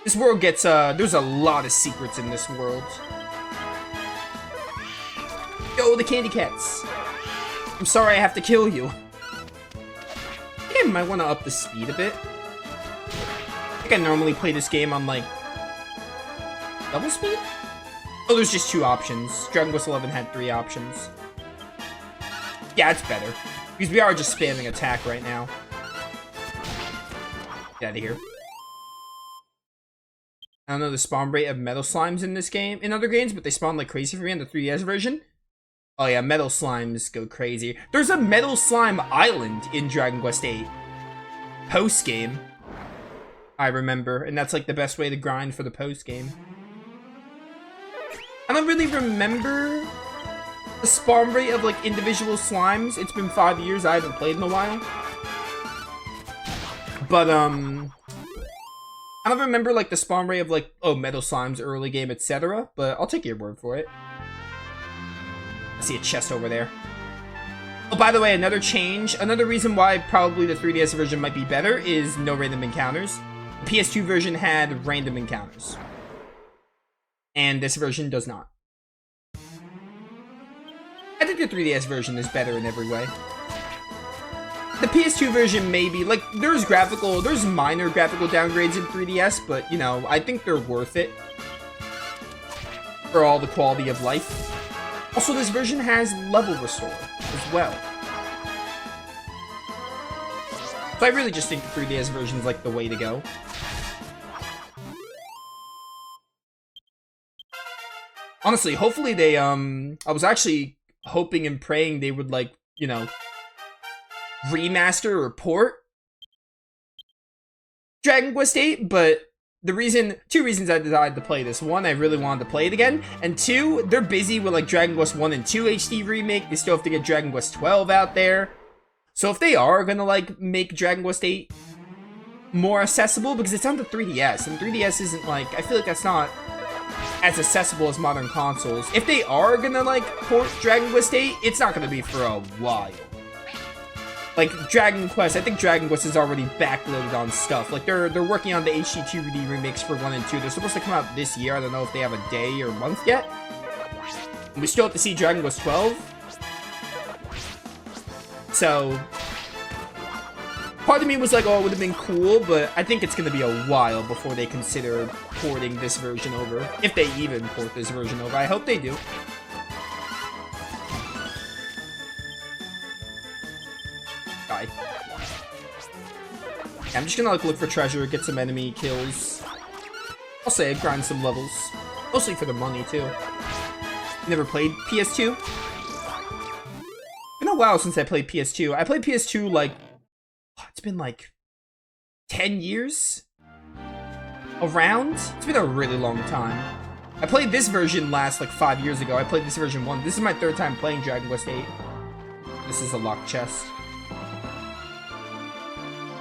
This world gets, there's a lot of secrets in this world. Yo, the candy cats. I'm sorry I have to kill you. I think I might want to up the speed a bit. I think I normally play this game on, like, double speed? Oh, there's just 2 options. Dragon Quest XI had 3 options. Yeah, it's better. Because we are just spamming attack right now. Get out of here. I don't know the spawn rate of metal slimes in this game, in other games, but they spawn like crazy for me on the 3DS version. Oh yeah, metal slimes go crazy. There's a metal slime island in Dragon Quest VIII. Post-game. I remember, and that's like the best way to grind for the post-game. I don't really remember the spawn rate of like individual slimes. It's been 5 years, I haven't played in a while. But, I don't remember, like, the spawn rate of, like, oh, metal slimes, early game, etc. But I'll take your word for it. I see a chest over there. Oh, by the way, another change. Another reason why probably the 3DS version might be better is no random encounters. The PS2 version had random encounters. And this version does not. I think the 3DS version is better in every way. The PS2 version maybe, like, there's minor graphical downgrades in 3DS, but, you know, I think they're worth it for all the quality of life. Also, this version has level restore as well. So I really just think the 3DS version is, like, the way to go. Honestly, hopefully they, I was actually hoping and praying they would, like, you know, remaster or port Dragon Quest VIII, but two reasons I decided to play this. One, I really wanted to play it again, and 2, they're busy with like Dragon Quest 1 and 2 HD remake. They still have to get Dragon Quest 12 out there. So if they are gonna like make Dragon Quest VIII more accessible, because it's on the 3DS, and 3DS isn't like, I feel like that's not as accessible as modern consoles. If they are gonna like port Dragon Quest VIII, it's not gonna be for a while. Like, Dragon Quest, I think Dragon Quest is already backloaded on stuff. Like, they're working on the HD 2D remakes for 1 and 2. They're supposed to come out this year. I don't know if they have a day or month yet. And we still have to see Dragon Quest 12. So, part of me was like, oh, it would have been cool, but I think it's going to be a while before they consider porting this version over. If they even port this version over. I hope they do. I'm just gonna like look for treasure, get some enemy kills. I'll say grind some levels. Mostly for the money too. Never played PS2. Been a while since I played PS2. I played PS2 like, it's been like 10 years? Around? It's been a really long time. I played this version last like 5 years ago. I played this version 1. This is my 3rd time playing Dragon Quest VIII. This is a locked chest.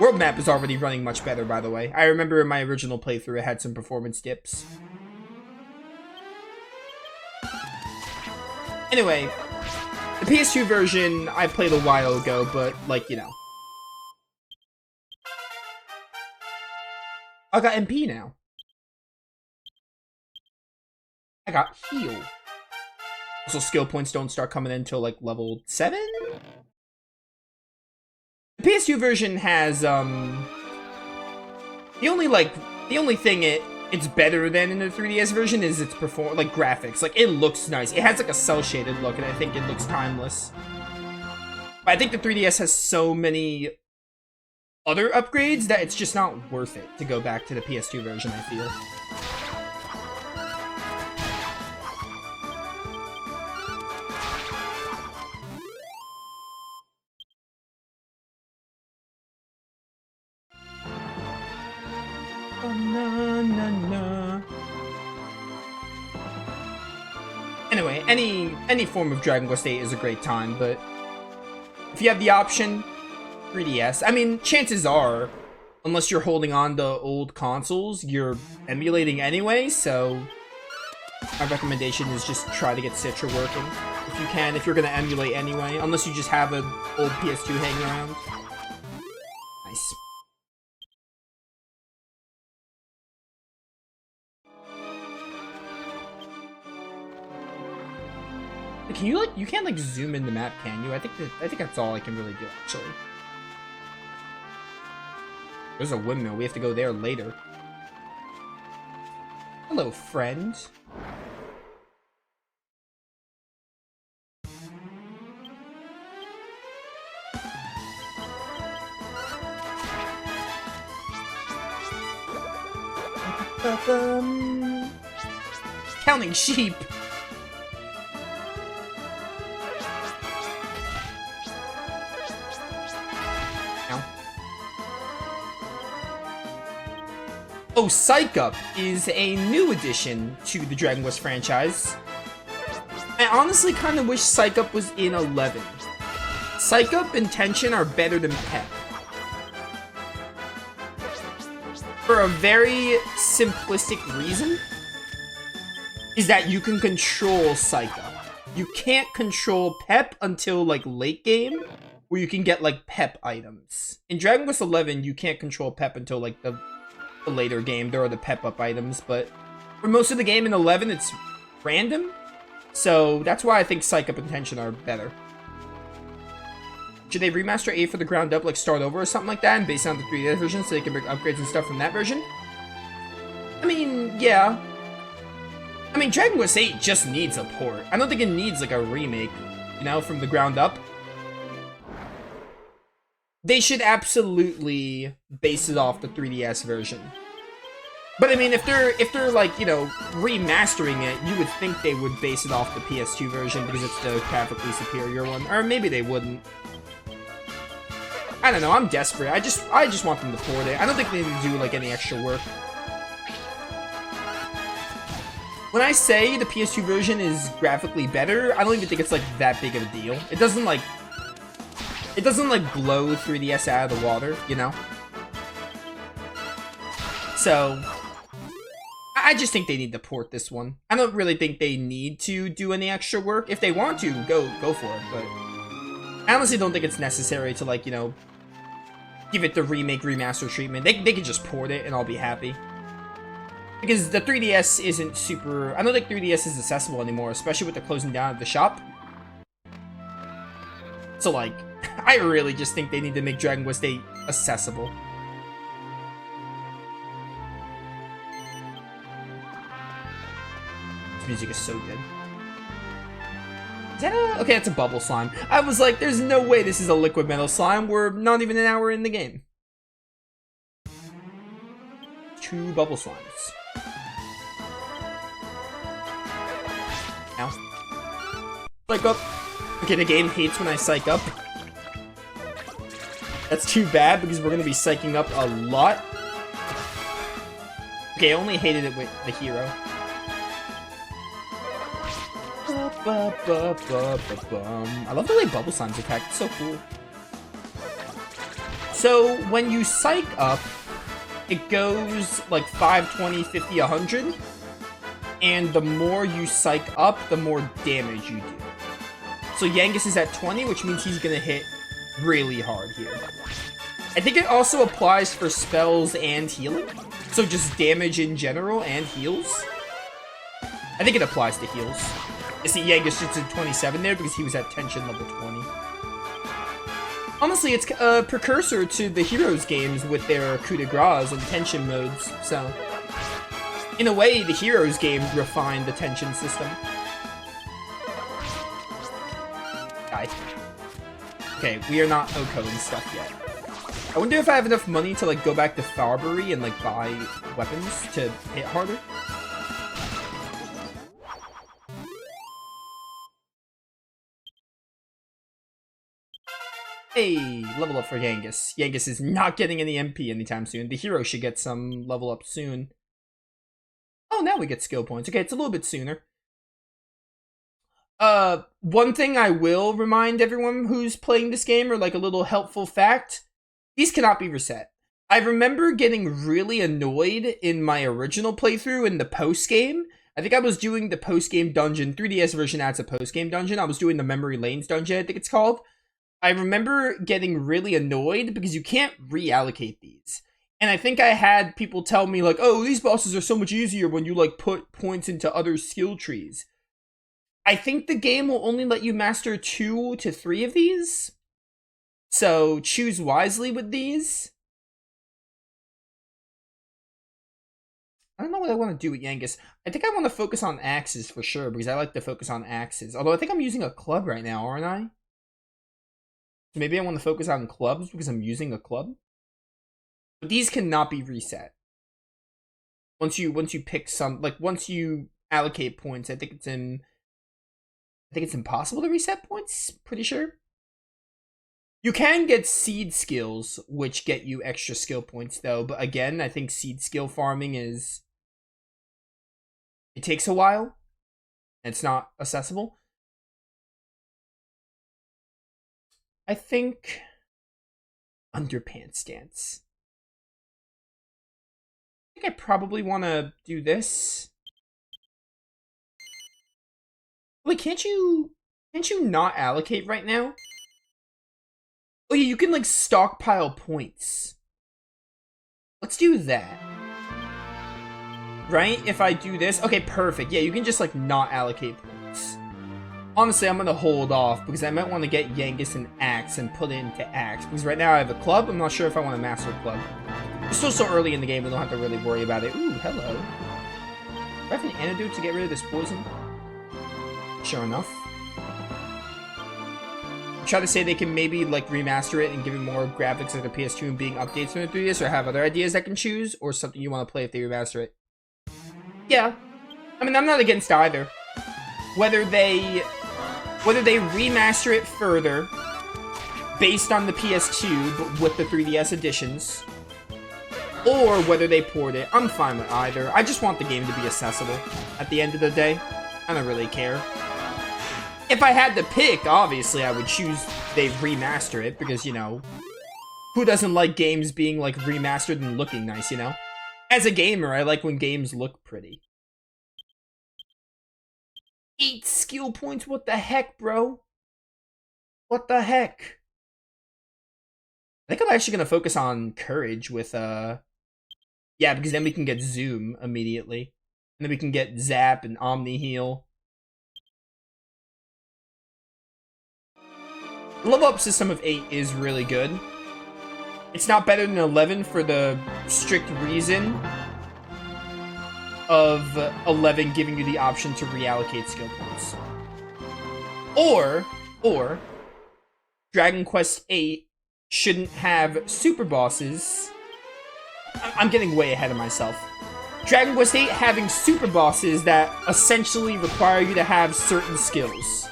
World map is already running much better, by the way. I remember in my original playthrough it had some performance dips. Anyway, the PS2 version I played a while ago, but, like, you know. I got MP now. I got heal. Also, skill points don't start coming in until, like, level 7? The PS2 version has, the only thing it's better than in the 3DS version is its graphics. Like, it looks nice. It has, like, a cel-shaded look, and I think it looks timeless. But I think the 3DS has so many other upgrades that it's just not worth it to go back to the PS2 version, I feel. Anyway, any form of Dragon Quest VIII is a great time, but if you have the option, 3DS. I mean, chances are, unless you're holding on to old consoles, you're emulating anyway, so my recommendation is just try to get Citra working. If you can, if you're gonna emulate anyway, unless you just have an old PS2 hanging around. Nice. Can you like, you can't like zoom in the map, can you? I think that's all I can really do, actually. There's a windmill. We have to go there later. Hello, friend. Counting sheep. Oh, Psych Up is a new addition to the Dragon Quest franchise. I honestly kind of wish Psych Up was in 11. Psych Up and Tension are better than Pep. For a very simplistic reason, is that you can control Psych Up. You can't control Pep until, like, late game, where you can get, like, Pep items. In Dragon Quest 11, you can't control Pep until, like, the later game. There are the Pep Up items, but for most of the game in 11, it's random. So that's why I think Psych Up and Tension are better. Should they remaster 8 for the ground up, like start over or something like that, and base it on the 3DS version so they can bring upgrades and stuff from that version? I mean, yeah. I mean, Dragon Quest 8 just needs a port. I don't think it needs, like, a remake, you know, from the ground up. They should absolutely base it off the 3DS version. But I mean, if they're like, you know, remastering it, you would think they would base it off the PS2 version because it's the graphically superior one. Or maybe they wouldn't. I don't know, I'm desperate. I just want them to port it. I don't think they need to do, like, any extra work. When I say the PS2 version is graphically better, I don't even think it's, like, that big of a deal. It doesn't, like, blow 3DS out of the water, you know? So, I just think they need to port this one. I don't really think they need to do any extra work. If they want to, go for it, but I honestly don't think it's necessary to, like, you know, give it the remake, remaster treatment. They can just port it and I'll be happy. Because the 3DS isn't super... I don't think 3DS is accessible anymore, especially with the closing down of the shop. So, like, I really just think they need to make Dragon Quest 8 accessible. This music is so good. Is that a... Okay, it's a bubble slime. I was like, there's no way this is a liquid metal slime. We're not even an hour in the game. 2 bubble slimes. Ow. Psych up. Okay, the game hates when I psych up. That's too bad because we're going to be psyching up a lot. Okay, I only hated it with the hero. I love the way bubble slimes attack. It's so cool. So, when you psych up, it goes like 5, 20, 50, 100. And the more you psych up, the more damage you do. So Yangus is at 20, which means he's going to hit really hard here. I think it also applies for spells and healing. So just damage in general and heals. I think it applies to heals. You see, Yangus just at 27 there because he was at Tension level 20. Honestly, it's a precursor to the Heroes games with their coup de grace and tension modes, so... In a way, the Heroes game refined the tension system. Die. Okay, we are not Oko and stuff yet. I wonder if I have enough money to, like, go back to Farbury and, like, buy weapons to hit harder. Hey, level up for Yangus. Yangus is not getting any MP anytime soon. The hero should get some level up soon. Oh, now we get skill points. Okay, it's a little bit sooner. One thing I will remind everyone who's playing this game, or like a little helpful fact, these cannot be reset. I remember getting really annoyed in my original playthrough in the post-game. I think I was doing the post-game dungeon. 3DS version adds a post-game dungeon. I was doing the Memory Lanes dungeon, I think it's called. I remember getting really annoyed because you can't reallocate these. And I think I had people tell me, like, oh, these bosses are so much easier when you, like, put points into other skill trees. I think the game will only let you master 2 to 3 of these. So choose wisely with these. I don't know what I want to do with Yangus. I think I want to focus on axes for sure, because I like to focus on axes. Although I think I'm using a club right now, aren't I? So maybe I want to focus on clubs because I'm using a club. But these cannot be reset. Once you pick some, like once you allocate points, I think it's impossible to reset points, pretty sure. You can get seed skills, which get you extra skill points though, but again, I think seed skill farming is... It takes a while. It's not accessible. I think... Underpants dance. I think I probably want to do this. Wait, can't you not allocate right now? Oh yeah, you can like stockpile points. Let's do that. Right? If I do this, okay, perfect. Yeah, you can just like not allocate points. Honestly, I'm gonna hold off because I might want to get Yangus an axe and put it into axe. Because right now I have a club. I'm not sure if I want to master a club. It's still so early in the game, we don't have to really worry about it. Ooh, hello. Do I have an antidote to get rid of this poison? Sure enough. Try to say they can maybe like remaster it and give it more graphics like the PS2 and being updates from the 3DS, or have other ideas I can choose, or something you want to play if they remaster it. Yeah. I mean, I'm not against either. Whether they remaster it further based on the PS2 but with the 3DS editions, or whether they port it, I'm fine with either. I just want the game to be accessible at the end of the day. I don't really care. If I had to pick, obviously I would choose they remaster it, because, you know, who doesn't like games being, like, remastered and looking nice, you know? As a gamer, I like when games look pretty. 8 skill points? What the heck, bro? What the heck? I think I'm actually gonna focus on courage with, yeah, because then we can get zoom immediately. And then we can get zap and omni heal. The level up system of 8 is really good. It's not better than 11 for the strict reason of 11 giving you the option to reallocate skill points. Or Dragon Quest VIII shouldn't have super bosses. I'm getting way ahead of myself. Dragon Quest VIII having super bosses that essentially require you to have certain skills.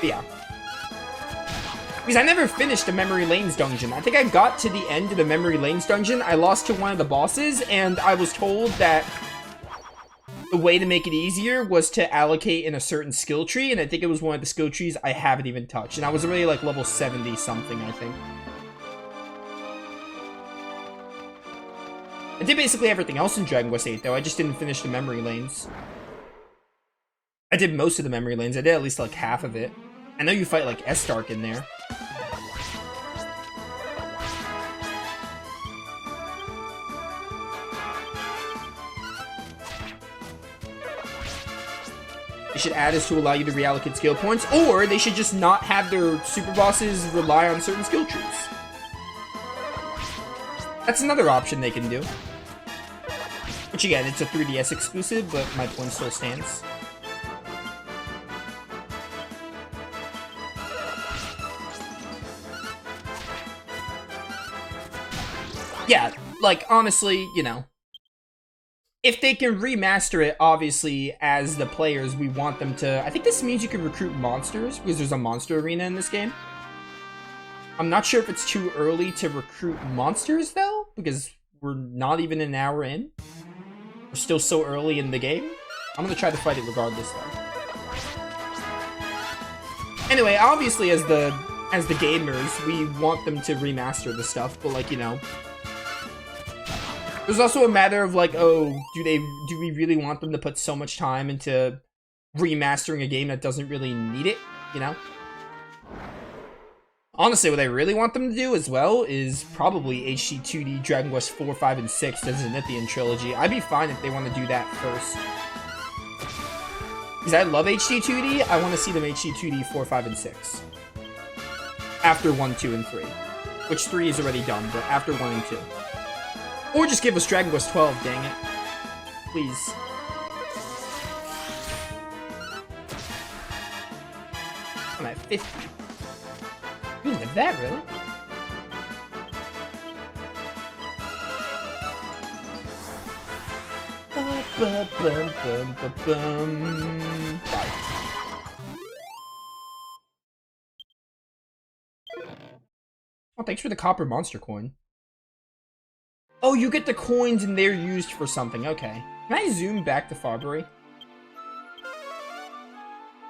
Yeah. Because I never finished the Memory Lanes dungeon. I think I got to the end of the Memory Lanes dungeon, I lost to one of the bosses, and I was told that the way to make it easier was to allocate in a certain skill tree, and I think it was one of the skill trees I haven't even touched. And I was already like level 70 something, I think. I did basically everything else in Dragon Quest VIII, though. I just didn't finish the Memory Lanes. I did most of the Memory Lanes. I did at least like half of it. I know you fight like Estark in there. They should add this to allow you to reallocate skill points, or they should just not have their super bosses rely on certain skill trees. That's another option they can do. Which again, it's a 3DS exclusive, but my point still stands. Yeah, like, honestly, you know, if they can remaster it, obviously, as the players, we want them to... I think this means you can recruit monsters, because there's a monster arena in this game. I'm not sure if it's too early to recruit monsters, though, because we're not even an hour in. We're still so early in the game. I'm gonna try to fight it regardless, though. Anyway, obviously, as the gamers, we want them to remaster the stuff, but, like, you know... There's also a matter of like, oh, do we really want them to put so much time into remastering a game that doesn't really need it, you know? Honestly, what I really want them to do as well is probably HD 2D Dragon Quest 4, 5, and 6, the Zenithian trilogy. I'd be fine if they want to do that first. Because I love HD 2D, I want to see them HD 2D 4, 5, and 6. After 1, 2, and 3. Which 3 is already done, but after 1 and 2. Or just give us Dragon Quest 12, dang it. Please. I'm at 50. You live that, really? Bye. Oh, thanks for the copper monster coin. Oh, you get the coins and they're used for something. Okay. Can I zoom back to Farbury?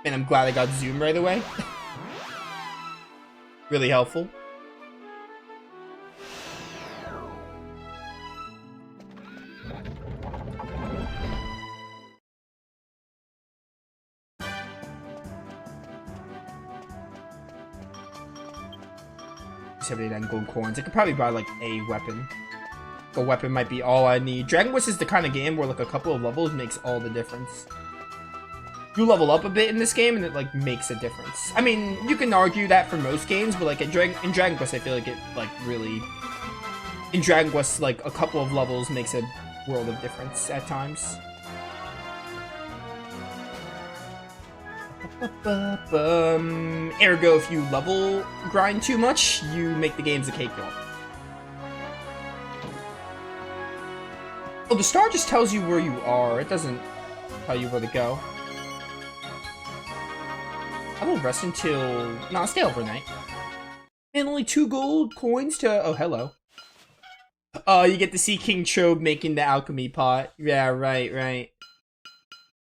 Man, I'm glad I got zoom right away. Really helpful. $79 gold coins. I could probably buy like a weapon. A weapon might be all I need. Dragon Quest is the kind of game where like a couple of levels makes all the difference. You level up a bit in this game and it like makes a difference. I mean, you can argue that for most games, but like in Dragon Quest I feel like it like really... In Dragon Quest, like a couple of levels makes a world of difference at times. Ergo, if you level grind too much, you make the games a cakewalk. Oh, the star just tells you where you are. It doesn't tell you where to go. I will rest until... No, I'll stay overnight. And only 2 gold coins to... Oh, hello. You get to see King Chobe making the alchemy pot. Yeah, right.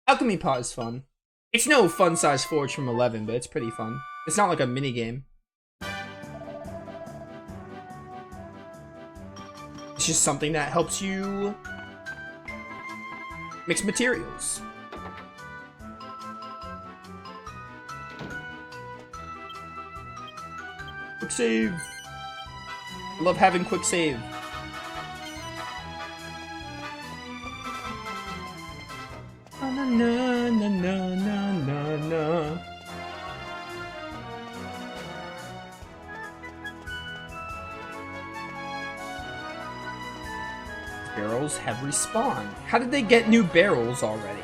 Alchemy pot is fun. It's no fun-size Forge from 11, but it's pretty fun. It's not like a minigame. It's just something that helps you mix materials. Quick save. I love having quick save. Na na na na na na na. Barrels have respawned. How did they get new barrels already?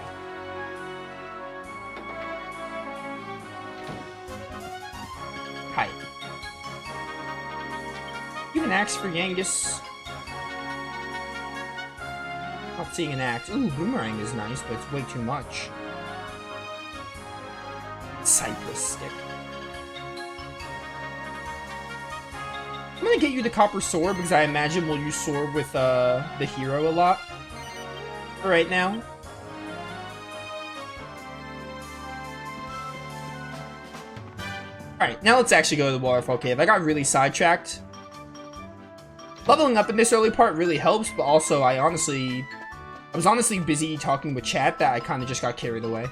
Hi. You have an axe for Yangus? Not seeing an axe. Ooh, boomerang is nice, but it's way too much. Cypress stick. I'm gonna get you the copper sword because I imagine we'll use sword with the hero a lot for right now. Alright, now let's actually go to the waterfall cave. I got really sidetracked. Leveling up in this early part really helps, but also I was honestly busy talking with chat that I kind of just got carried away.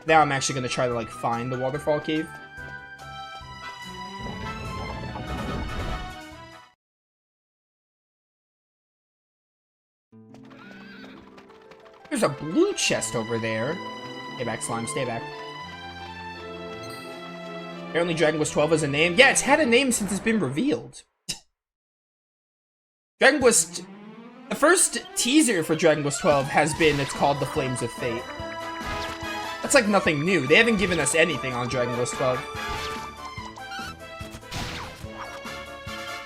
Now I'm actually going to try to like find the waterfall cave. There's a blue chest over there. Stay back, slime, stay back. Apparently Dragon Quest 12 has a name. Yeah, it's had a name since it's been revealed. Dragon Quest... The first teaser for Dragon Quest 12 has been, it's called The Flames of Fate. That's like nothing new. They haven't given us anything on Dragon Quest 12.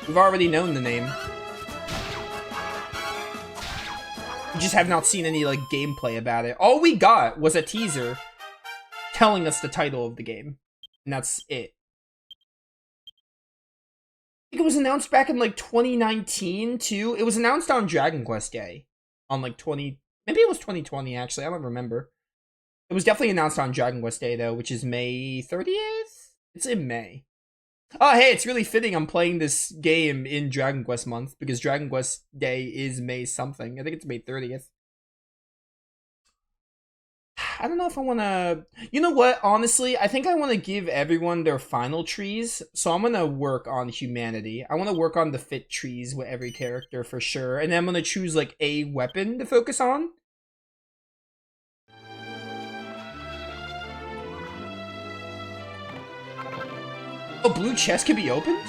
We've already known the name. We just have not seen any, like, gameplay about it. All we got was a teaser telling us the title of the game. And that's it. I think it was announced back in, like, 2019, too. It was announced on Dragon Quest Day. On, like, maybe it was 2020, actually. I don't remember. It was definitely announced on Dragon Quest Day, though, which is May 30th? It's in May. Oh, hey, it's really fitting I'm playing this game in Dragon Quest month, because Dragon Quest Day is May something. I think it's May 30th. I don't know if I want to... You know what? Honestly, I think I want to give everyone their final trees. So I'm going to work on humanity. I want to work on the fit trees with every character for sure. And then I'm going to choose like a weapon to focus on. Oh, blue chests can be opened?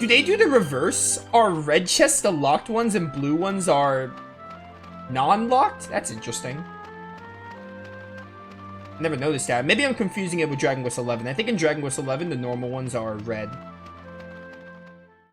Do they do the reverse? Are red chests the locked ones and blue ones are non-locked? That's interesting. Never noticed that. Maybe I'm confusing it with Dragon Quest XI. I think in Dragon Quest XI, the normal ones are red.